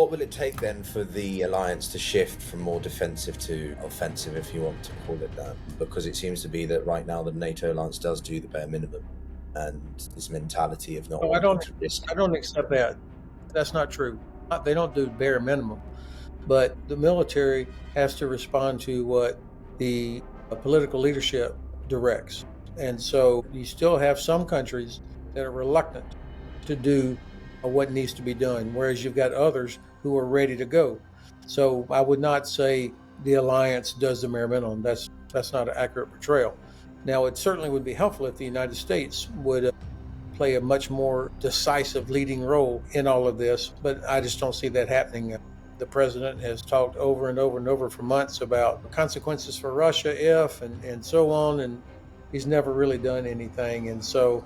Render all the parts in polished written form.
What will it take then for the alliance to shift from more defensive to offensive, if you want to call it that? Because it seems to be that right now the NATO alliance does do the bare minimum, and this mentality of not No, wanting to risk. I don't accept that. That's not true. They don't do bare minimum, but the military has to respond to what the political leadership directs. And so you still have some countries that are reluctant to do what needs to be done, whereas you've got others who are ready to go. So I would not say the alliance does the bare minimum. That's not an accurate portrayal. Now, it certainly would be helpful if the United States would play a much more decisive leading role in all of this, but I just don't see that happening. The president has talked over and over and over for months about consequences for Russia if and so on, and he's never really done anything. And so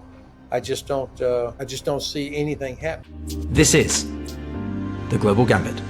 I just don't see anything happening. This is the Global Gambit.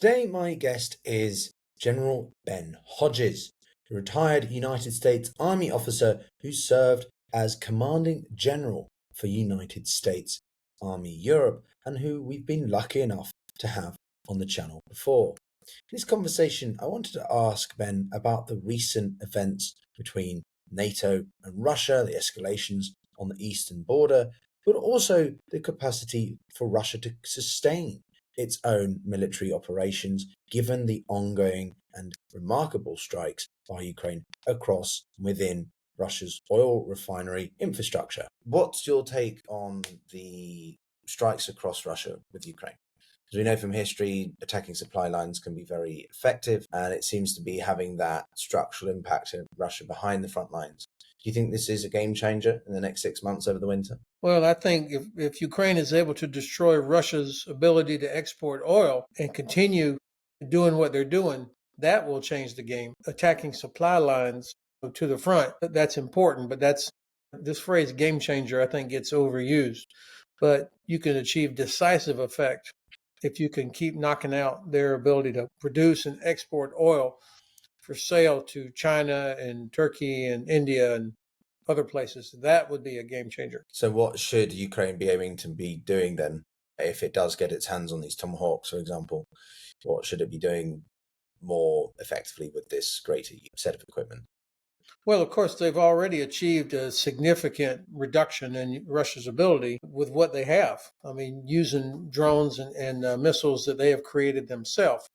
Today, my guest is General Ben Hodges, a retired United States Army officer who served as commanding general for United States Army Europe, and who we've been lucky enough to have on the channel before. In this conversation, I wanted to ask Ben about the recent events between NATO and Russia, the escalations on the eastern border, but also the capacity for Russia to sustain its own military operations, given the ongoing and remarkable strikes by Ukraine across within Russia's oil refinery infrastructure. What's your take on the strikes across Russia with Ukraine? As we know from history, attacking supply lines can be very effective, and it seems to be having that structural impact in Russia behind the front lines. Do you think this is a game changer in the next 6 months over the winter? Well, I think if Ukraine is able to destroy Russia's ability to export oil and continue doing what they're doing, that will change the game. Attacking supply lines to the front, that's important, but this phrase game changer, I think, gets overused. But you can achieve decisive effect if you can keep knocking out their ability to produce and export oil for sale to China and Turkey and India and other places. That would be a game changer. So what should Ukraine be aiming to be doing then, if it does get its hands on these Tomahawks, for example? What should it be doing more effectively with this greater set of equipment? Well, of course, they've already achieved a significant reduction in Russia's ability with what they have. I mean, using drones and missiles that they have created themselves.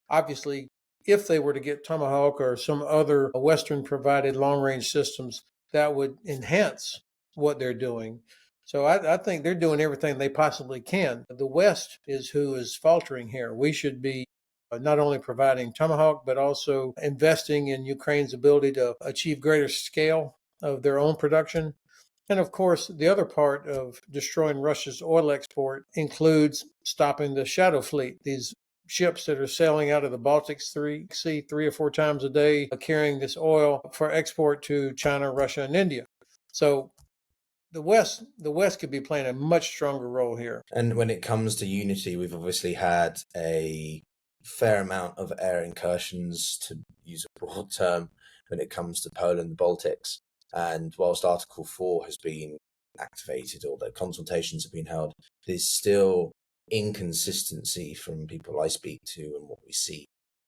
Obviously, if they were to get Tomahawk or some other Western-provided long-range systems, that would enhance what they're doing. So I think they're doing everything they possibly can. The West is who is faltering here. We should be not only providing Tomahawk, but also investing in Ukraine's ability to achieve greater scale of their own production. And of course, the other part of destroying Russia's oil export includes stopping the shadow fleet, these ships that are sailing out of the Baltic Sea 3 or 4 times a day, carrying this oil for export to China, Russia, and India. So the West could be playing a much stronger role here. And when it comes to unity, we've obviously had a fair amount of air incursions, to use a broad term, when it comes to Poland, the Baltics. And whilst Article 4 has been activated, or the consultations have been held, there's still inconsistency from people I speak to and what we see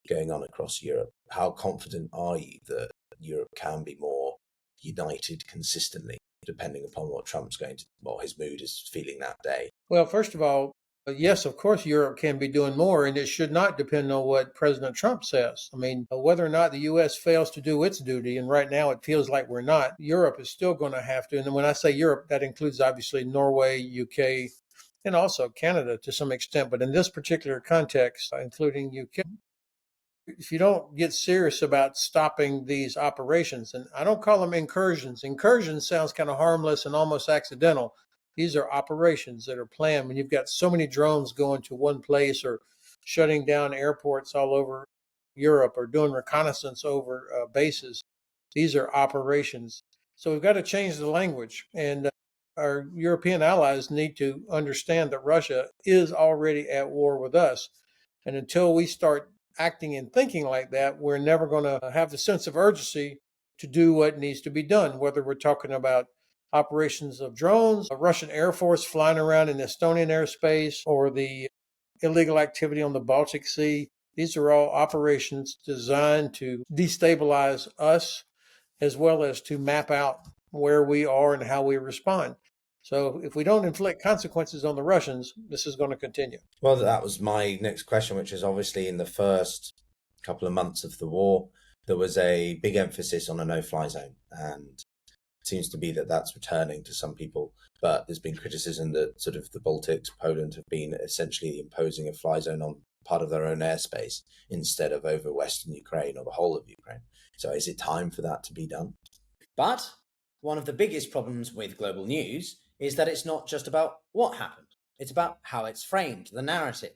going on across Europe. How confident are you that Europe can be more united consistently, depending upon what Trump's going to, what his mood is feeling that day? Well, first of all, yes, of course, Europe can be doing more, and it should not depend on what President Trump says. I mean, whether or not the U.S. fails to do its duty, and right now it feels like we're not, Europe is still going to have to. And when I say Europe, that includes obviously Norway, UK, and also Canada to some extent. But in this particular context, including UK, if you don't get serious about stopping these operations, and I don't call them incursions. Incursion sounds kind of harmless and almost accidental. These are operations that are planned. When you've got so many drones going to one place, or shutting down airports all over Europe, or doing reconnaissance over bases, these are operations. So we've got to change the language. And our European allies need to understand that Russia is already at war with us. And until we start acting and thinking like that, we're never going to have the sense of urgency to do what needs to be done, whether we're talking about operations of drones, a Russian Air Force flying around in Estonian airspace, or the illegal activity on the Baltic Sea. These are all operations designed to destabilize us as well as to map out where we are and how we respond. So if we don't inflict consequences on the Russians, this is going to continue. Well, that was my next question, which is obviously in the first couple of months of the war, there was a big emphasis on a no-fly zone, and it seems to be that that's returning to some people. But there's been criticism that sort of the Baltics, Poland have been essentially imposing a fly zone on part of their own airspace instead of over Western Ukraine or the whole of Ukraine. So is it time for that to be done? But one of the biggest problems with global news is that it's not just about what happened. It's about how it's framed, the narrative.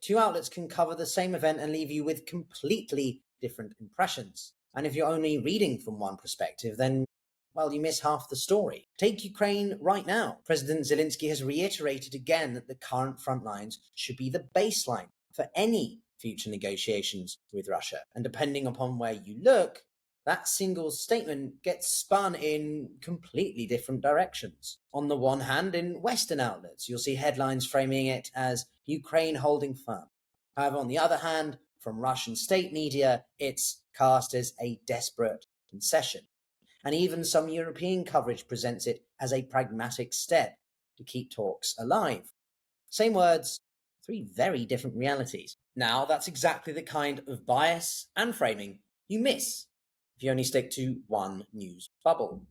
Two outlets can cover the same event and leave you with completely different impressions. And if you're only reading from one perspective, then, well, you miss half the story. Take Ukraine right now. President Zelensky has reiterated again that the current front lines should be the baseline for any future negotiations with Russia. And depending upon where you look, that single statement gets spun in completely different directions. On the one hand, in Western outlets, you'll see headlines framing it as Ukraine holding firm. However, on the other hand, from Russian state media, it's cast as a desperate concession. And even some European coverage presents it as a pragmatic step to keep talks alive. Same words, three very different realities. Now, that's exactly the kind of bias and framing you miss if you only stick to one news bubble.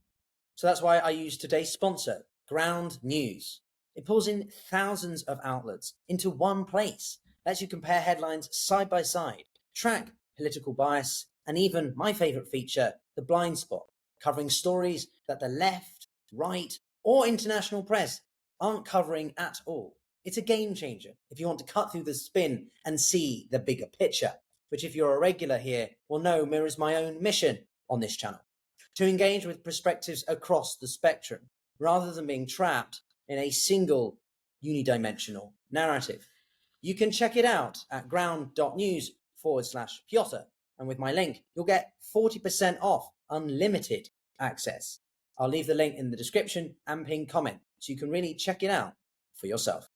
So that's why I use today's sponsor, Ground News. It pulls in thousands of outlets into one place, lets you compare headlines side by side, track political bias, and even my favorite feature, the blind spot, covering stories that the left, right, or international press aren't covering at all. It's a game changer if you want to cut through the spin and see the bigger picture, which if you're a regular here will know mirrors my own mission on this channel, to engage with perspectives across the spectrum, rather than being trapped in a single unidimensional narrative. You can check it out at ground.news/Pyotr, and with my link, you'll get 40% off unlimited access. I'll leave the link in the description and pinned comment, so you can really check it out for yourself.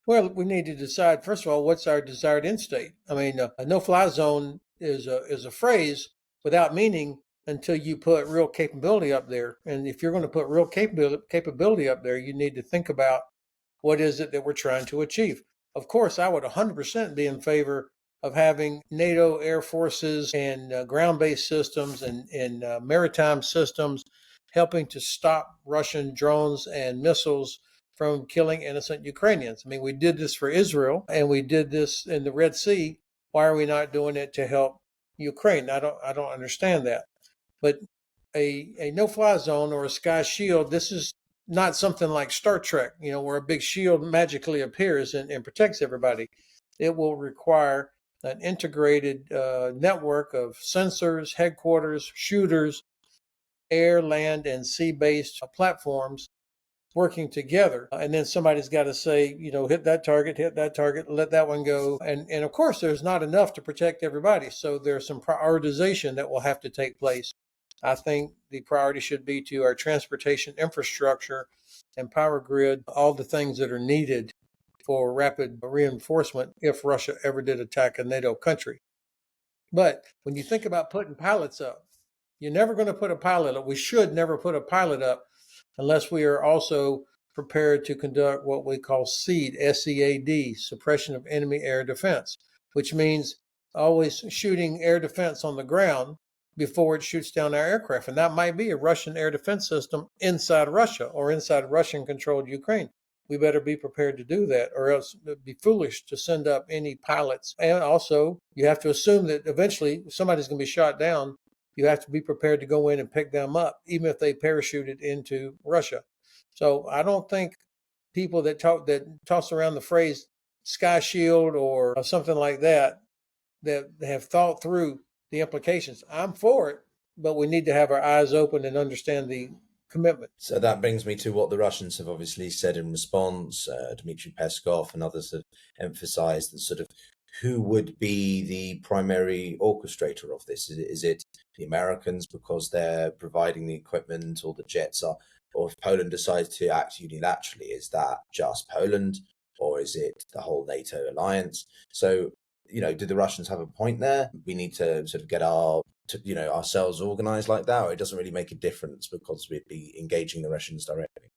Well, we need to decide, first of all, what's our desired end state. I mean, a no-fly zone is a phrase without meaning until you put real capability up there. And if you're going to put real capability up there, you need to think about what is it that we're trying to achieve. Of course, I would 100% be in favor of having NATO air forces and ground-based systems and maritime systems helping to stop Russian drones and missiles from killing innocent Ukrainians. I mean, we did this for Israel and we did this in the Red Sea. Why are we not doing it to help Ukraine? I don't understand that. But a no-fly zone or a sky shield, this is not something like Star Trek, where a big shield magically appears and protects everybody. It will require an integrated network of sensors, headquarters, shooters, air, land, and sea-based platforms working together. And then somebody's got to say, hit that target, let that one go. And of course, there's not enough to protect everybody. So there's some prioritization that will have to take place. I think the priority should be to our transportation infrastructure and power grid, all the things that are needed for rapid reinforcement if Russia ever did attack a NATO country. But when you think about putting pilots up, you're never going to put a pilot up. We should never put a pilot up unless we are also prepared to conduct what we call SEAD, S-E-A-D, suppression of enemy air defense, which means always shooting air defense on the ground before it shoots down our aircraft. And that might be a Russian air defense system inside Russia or inside Russian-controlled Ukraine. We better be prepared to do that, or else it'd be foolish to send up any pilots. And also, you have to assume that eventually somebody's going to be shot down. You have to be prepared to go in and pick them up, even if they parachuted into Russia. So I don't think people that toss around the phrase sky shield or something like that have thought through the implications. I'm for it, but we need to have our eyes open and understand the commitment. So that brings me to what the Russians have obviously said in response. Dmitry Peskov and others have emphasized that sort of who would be the primary orchestrator of this? Is it the Americans because they're providing the equipment or the jets are, or if Poland decides to act unilaterally, is that just Poland? or is it the whole NATO alliance? So, do the Russians have a point there? We need to sort of get ourselves organized like that, or it doesn't really make a difference because we'd be engaging the Russians directly?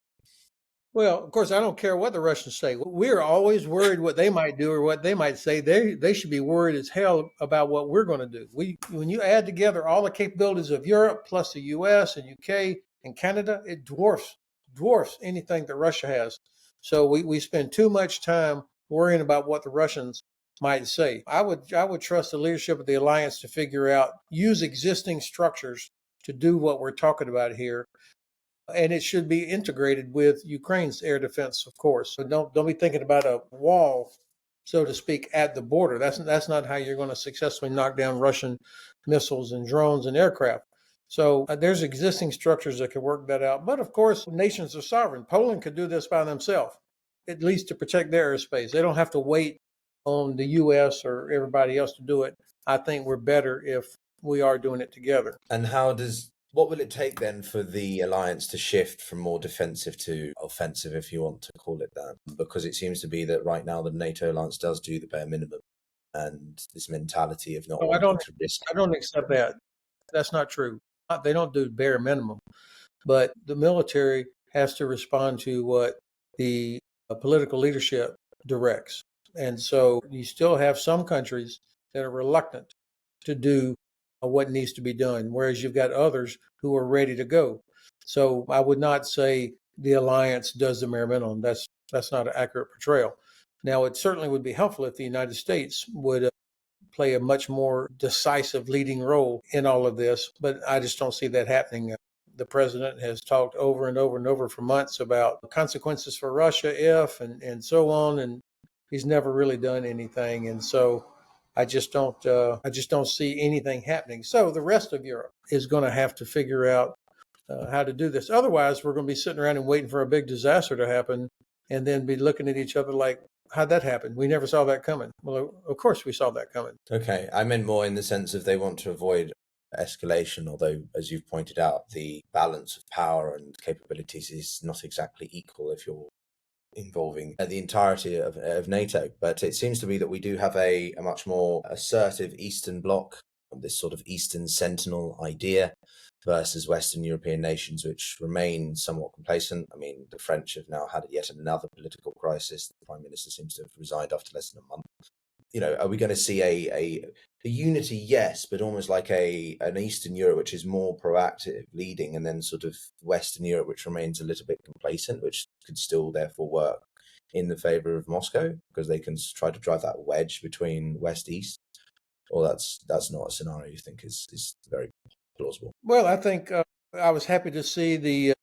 Well, of course, I don't care what the Russians say. We're always worried what they might do or what they might say. They should be worried as hell about what we're going to do. When you add together all the capabilities of Europe plus the U.S. and U.K. and Canada, it dwarfs anything that Russia has. So we spend too much time worrying about what the Russians might say. I would trust the leadership of the alliance to use existing structures to do what we're talking about here. And it should be integrated with Ukraine's air defense, of course. So don't be thinking about a wall, so to speak, at the border. That's not how you're going to successfully knock down Russian missiles and drones and aircraft. So there's existing structures that can work that out. But of course, nations are sovereign. Poland could do this by themselves, at least to protect their airspace. They don't have to wait on the U.S. or everybody else to do it. I think we're better if we are doing it together. And what will it take then for the alliance to shift from more defensive to offensive, if you want to call it that? Because it seems to be that right now the NATO alliance does do the bare minimum, and this mentality of not wanting to risk. I don't accept that. That's not true. They don't do bare minimum, but the military has to respond to what the political leadership directs. And so you still have some countries that are reluctant to do what needs to be done, whereas you've got others who are ready to go. So I would not say the alliance does the bare minimum. That's not an accurate portrayal. Now, it certainly would be helpful if the United States would play a much more decisive leading role in all of this, but I just don't see that happening. The president has talked over and over and over for months about consequences for Russia if and so on, and he's never really done anything. And so I just don't see anything happening. So the rest of Europe is going to have to figure out how to do this. Otherwise, we're going to be sitting around and waiting for a big disaster to happen, and then be looking at each other like, how'd that happen? We never saw that coming. Well, of course we saw that coming. Okay, I meant more in the sense of they want to avoid escalation, although, as you've pointed out, the balance of power and capabilities is not exactly equal if you're involving the entirety of NATO. But it seems to be that we do have a much more assertive Eastern Bloc, this sort of Eastern Sentinel idea, versus Western European nations, which remain somewhat complacent. I mean, the French have now had yet another political crisis. The Prime Minister seems to have resigned after less than a month. Are we going to see a unity? Yes, but almost like an Eastern Europe, which is more proactive, leading, and then sort of Western Europe, which remains a little bit complacent, which could still therefore work in the favor of Moscow because they can try to drive that wedge between West-East. Or that's not a scenario you think is very plausible? Well, I think I was happy to see the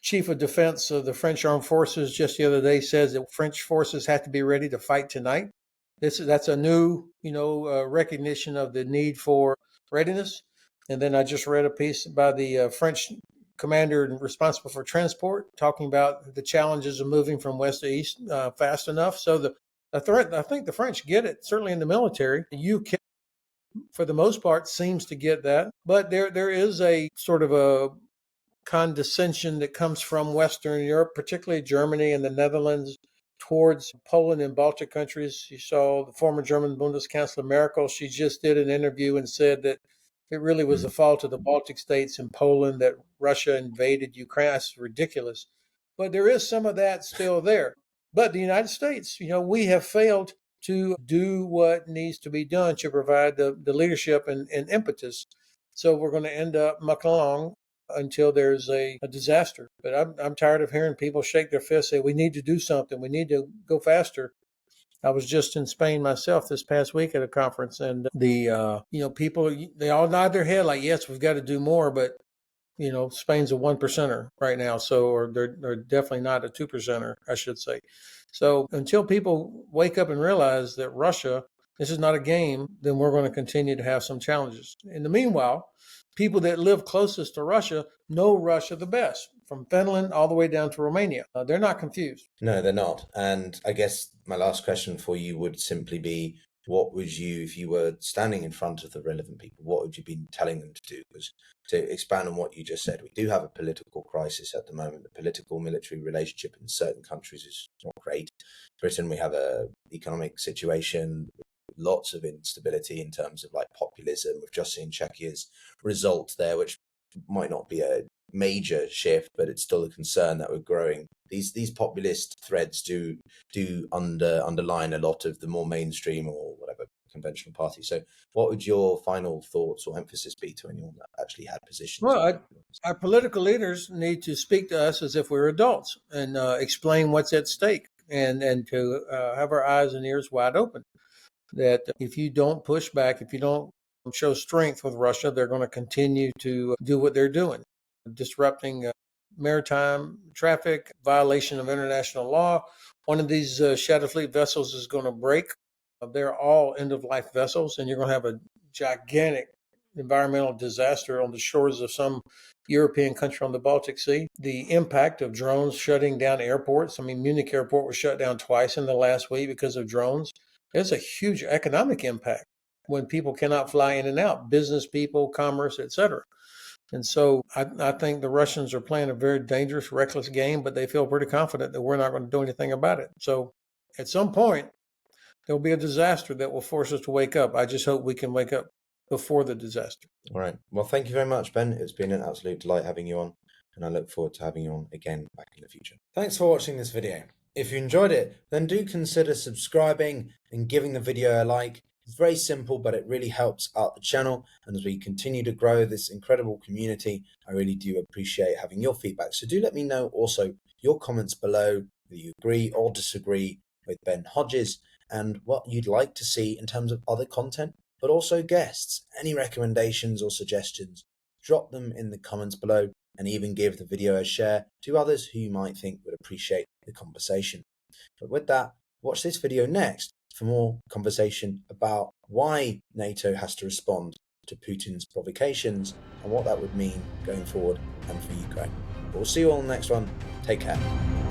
Chief of Defense of the French Armed Forces just the other day says that French forces have to be ready to fight tonight. That's a new, recognition of the need for readiness. And then I just read a piece by the French commander responsible for transport talking about the challenges of moving from west to east fast enough. So I think the French get it, certainly in the military. The UK, for the most part, seems to get that. But there is a sort of a condescension that comes from Western Europe, particularly Germany and the Netherlands, towards Poland and Baltic countries. You saw the former German Bundeskanzler Merkel. She just did an interview and said that it really was the fault of the Baltic states and Poland that Russia invaded Ukraine. That's ridiculous. But there is some of that still there. But the United States, we have failed to do what needs to be done to provide the leadership and impetus. So we're going to end up mucking along until there's a disaster. But I'm tired of hearing people shake their fists, say, we need to do something. We need to go faster. I was just in Spain myself this past week at a conference, and the people, they all nod their head like, yes, we've got to do more. But, Spain's a 1%er right now. Or they're definitely not a 2%er, I should say. So until people wake up and realize that Russia, this is not a game, then we're going to continue to have some challenges. In the meanwhile, people that live closest to Russia know Russia the best, from Finland all the way down to Romania. They're not confused. No, they're not. And I guess my last question for you would simply be, what would you, if you were standing in front of the relevant people, what would you be telling them to do? Because to expand on what you just said, we do have a political crisis at the moment. The political military relationship in certain countries is not great. Britain, we have a economic situation, lots of instability in terms of like populism. We've just seen Czechia's result there, which might not be a major shift, but it's still a concern that we're growing. These populist threads do underline a lot of the more mainstream or whatever conventional party. So what would your final thoughts or emphasis be to anyone that actually had positions? Well, our political leaders need to speak to us as if we're adults and explain what's at stake, and to have our eyes and ears wide open. That if you don't push back, if you don't show strength with Russia, they're going to continue to do what they're doing, disrupting maritime traffic, violation of international law. One of these Shadow Fleet vessels is going to break. They're all end-of-life vessels, and you're going to have a gigantic environmental disaster on the shores of some European country on the Baltic Sea. The impact of drones shutting down airports. I mean, Munich airport was shut down twice in the last week because of drones. There's a huge economic impact when people cannot fly in and out, business people, commerce, etc. And so I think the Russians are playing a very dangerous, reckless game, but they feel pretty confident that we're not going to do anything about it. So at some point, there'll be a disaster that will force us to wake up. I just hope we can wake up before the disaster. All right. Well, thank you very much, Ben. It's been an absolute delight having you on, and I look forward to having you on again back in the future. Thanks for watching this video. If you enjoyed it, then do consider subscribing and giving the video a like. It's very simple, but it really helps out the channel. And as we continue to grow this incredible community, I really do appreciate having your feedback. So do let me know also your comments below, whether you agree or disagree with Ben Hodges and what you'd like to see in terms of other content, but also guests. Any recommendations or suggestions, drop them in the comments below, and even give the video a share to others who you might think would appreciate the conversation. But with that, watch this video next for more conversation about why NATO has to respond to Putin's provocations and what that would mean going forward and for Ukraine. We'll see you all on the next one. Take care.